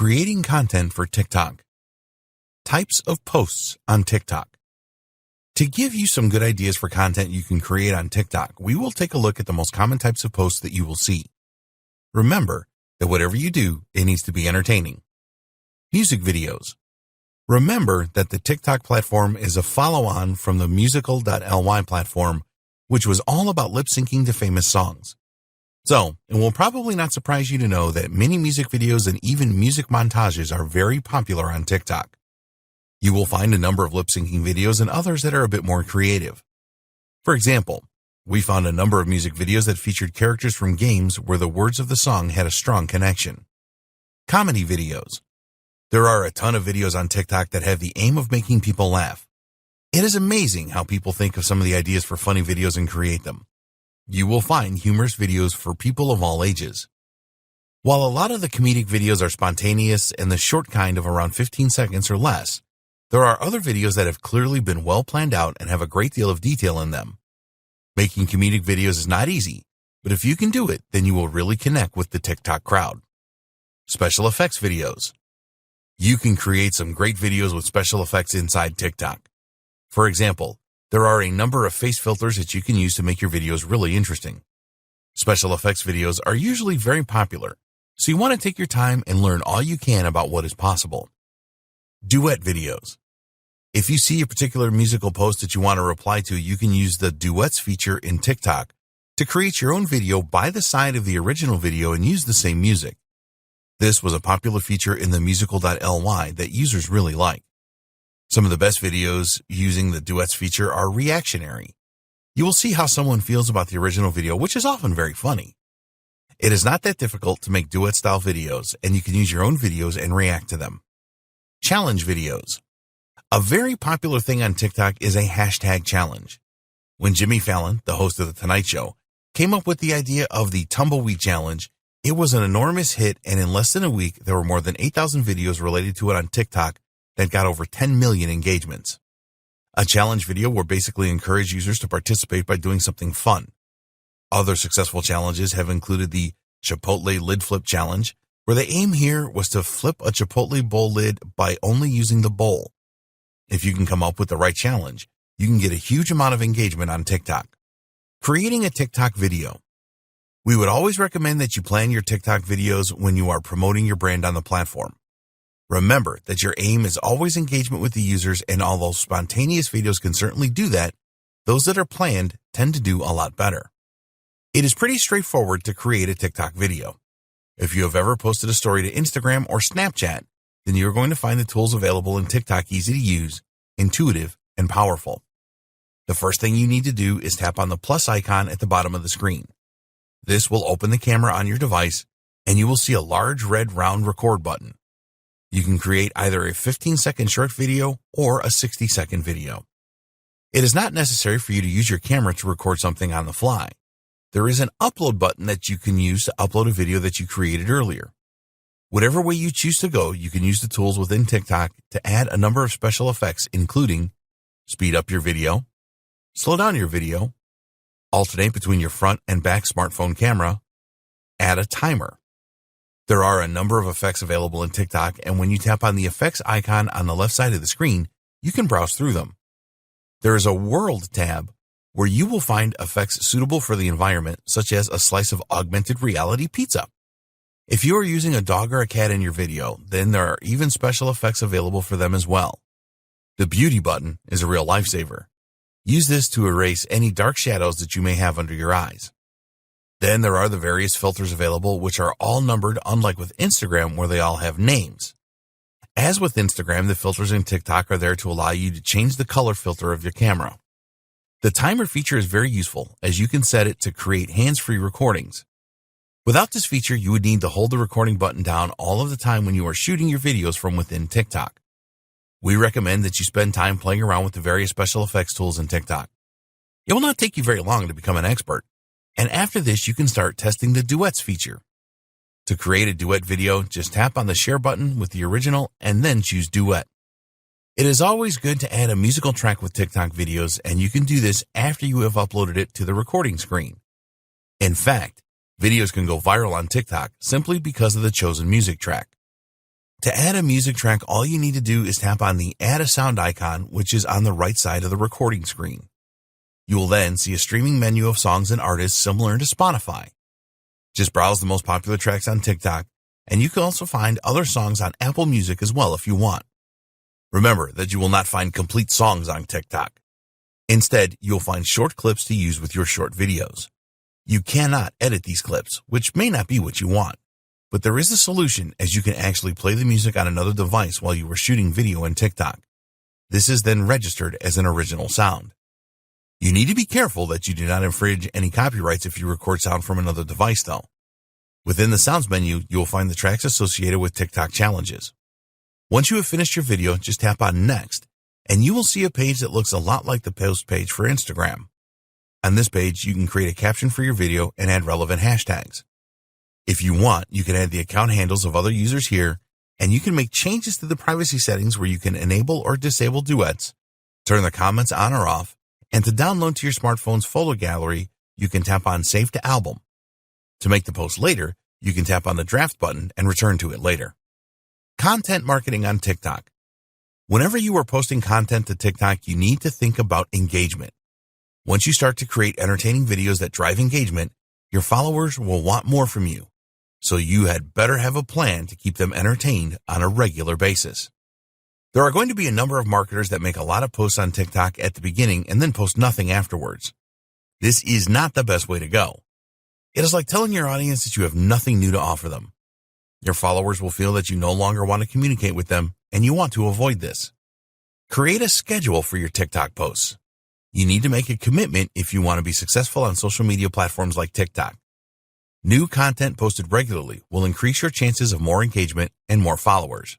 Creating content for TikTok. Types of posts on TikTok. To give you some good ideas for content you can create on TikTok, we will take a look at the most common types of posts that you will see. Remember that whatever you do, it needs to be entertaining. Music videos. Remember that the TikTok platform is a follow-on from the Musical.ly platform, which was all about lip-syncing to famous songs. So, it will probably not surprise you to know that many music videos and even music montages are very popular on TikTok. You will find a number of lip-syncing videos and others that are a bit more creative. For example, we found a number of music videos that featured characters from games where the words of the song had a strong connection. Comedy videos. There are a ton of videos on TikTok that have the aim of making people laugh. It is amazing how people think of some of the ideas for funny videos and create them. You will find humorous videos for people of all ages. While a lot of the comedic videos are spontaneous and the short kind of around 15 seconds or less, there are other videos that have clearly been well planned out and have a great deal of detail in them. Making comedic videos is not easy, but if you can do it, then you will really connect with the TikTok crowd. Special effects videos. You can create some great videos with special effects inside TikTok. For example, there are a number of face filters that you can use to make your videos really interesting. Special effects videos are usually very popular, so you want to take your time and learn all you can about what is possible. Duet videos. If you see a particular musical post that you want to reply to, you can use the Duets feature in TikTok to create your own video by the side of the original video and use the same music. This was a popular feature in the Musical.ly that users really like. Some of the best videos using the Duets feature are reactionary. You will see how someone feels about the original video, which is often very funny. It is not that difficult to make duet-style videos, and you can use your own videos and react to them. Challenge videos. A very popular thing on TikTok is a hashtag challenge. When Jimmy Fallon, the host of The Tonight Show, came up with the idea of the Tumbleweed Challenge, it was an enormous hit, and in less than a week, there were more than 8,000 videos related to it on TikTok that got over 10 million engagements. A challenge video will basically encourage users to participate by doing something fun. Other successful challenges have included the Chipotle Lid Flip Challenge, where the aim here was to flip a Chipotle bowl lid by only using the bowl. If you can come up with the right challenge, you can get a huge amount of engagement on TikTok. Creating a TikTok video. We would always recommend that you plan your TikTok videos when you are promoting your brand on the platform. Remember that your aim is always engagement with the users, and although spontaneous videos can certainly do that, those that are planned tend to do a lot better. It is pretty straightforward to create a TikTok video. If you have ever posted a story to Instagram or Snapchat, then you're going to find the tools available in TikTok easy to use, intuitive, and powerful. The first thing you need to do is tap on the plus icon at the bottom of the screen. This will open the camera on your device, and you will see a large red round record button. You can create either a 15-second short video or a 60-second video. It is not necessary for you to use your camera to record something on the fly. There is an upload button that you can use to upload a video that you created earlier. Whatever way you choose to go, you can use the tools within TikTok to add a number of special effects, including speed up your video, slow down your video, alternate between your front and back smartphone camera, add a timer. There are a number of effects available in TikTok, and when you tap on the effects icon on the left side of the screen, you can browse through them. There is a World tab where you will find effects suitable for the environment, such as a slice of augmented reality pizza. If you are using a dog or a cat in your video, then there are even special effects available for them as well. The beauty button is a real lifesaver. Use this to erase any dark shadows that you may have under your eyes. Then there are the various filters available, which are all numbered, unlike with Instagram where they all have names. As with Instagram, the filters in TikTok are there to allow you to change the color filter of your camera. The timer feature is very useful, as you can set it to create hands-free recordings. Without this feature, you would need to hold the recording button down all of the time when you are shooting your videos from within TikTok. We recommend that you spend time playing around with the various special effects tools in TikTok. It will not take you very long to become an expert. And after this, you can start testing the Duets feature. To create a duet video, just tap on the share button with the original and then choose Duet. It is always good to add a musical track with TikTok videos, and you can do this after you have uploaded it to the recording screen. In fact, videos can go viral on TikTok simply because of the chosen music track. To add a music track, all you need to do is tap on the Add a Sound icon, which is on the right side of the recording screen. You will then see a streaming menu of songs and artists similar to Spotify. Just browse the most popular tracks on TikTok, and you can also find other songs on Apple Music as well if you want. Remember that you will not find complete songs on TikTok. Instead, you'll find short clips to use with your short videos. You cannot edit these clips, which may not be what you want. But there is a solution, as you can actually play the music on another device while you were shooting video in TikTok. This is then registered as an original sound. You need to be careful that you do not infringe any copyrights if you record sound from another device though. Within the Sounds menu, you will find the tracks associated with TikTok challenges. Once you have finished your video, just tap on Next, and you will see a page that looks a lot like the post page for Instagram. On this page, you can create a caption for your video and add relevant hashtags. If you want, you can add the account handles of other users here, and you can make changes to the privacy settings where you can enable or disable duets, turn the comments on or off, and to download to your smartphone's photo gallery, you can tap on Save to Album. To make the post later, you can tap on the draft button and return to it later. Content marketing on TikTok. Whenever you are posting content to TikTok, you need to think about engagement. Once you start to create entertaining videos that drive engagement, your followers will want more from you. So you had better have a plan to keep them entertained on a regular basis. There are going to be a number of marketers that make a lot of posts on TikTok at the beginning and then post nothing afterwards. This is not the best way to go. It is like telling your audience that you have nothing new to offer them. Your followers will feel that you no longer want to communicate with them, and you want to avoid this. Create a schedule for your TikTok posts. You need to make a commitment if you want to be successful on social media platforms like TikTok. New content posted regularly will increase your chances of more engagement and more followers.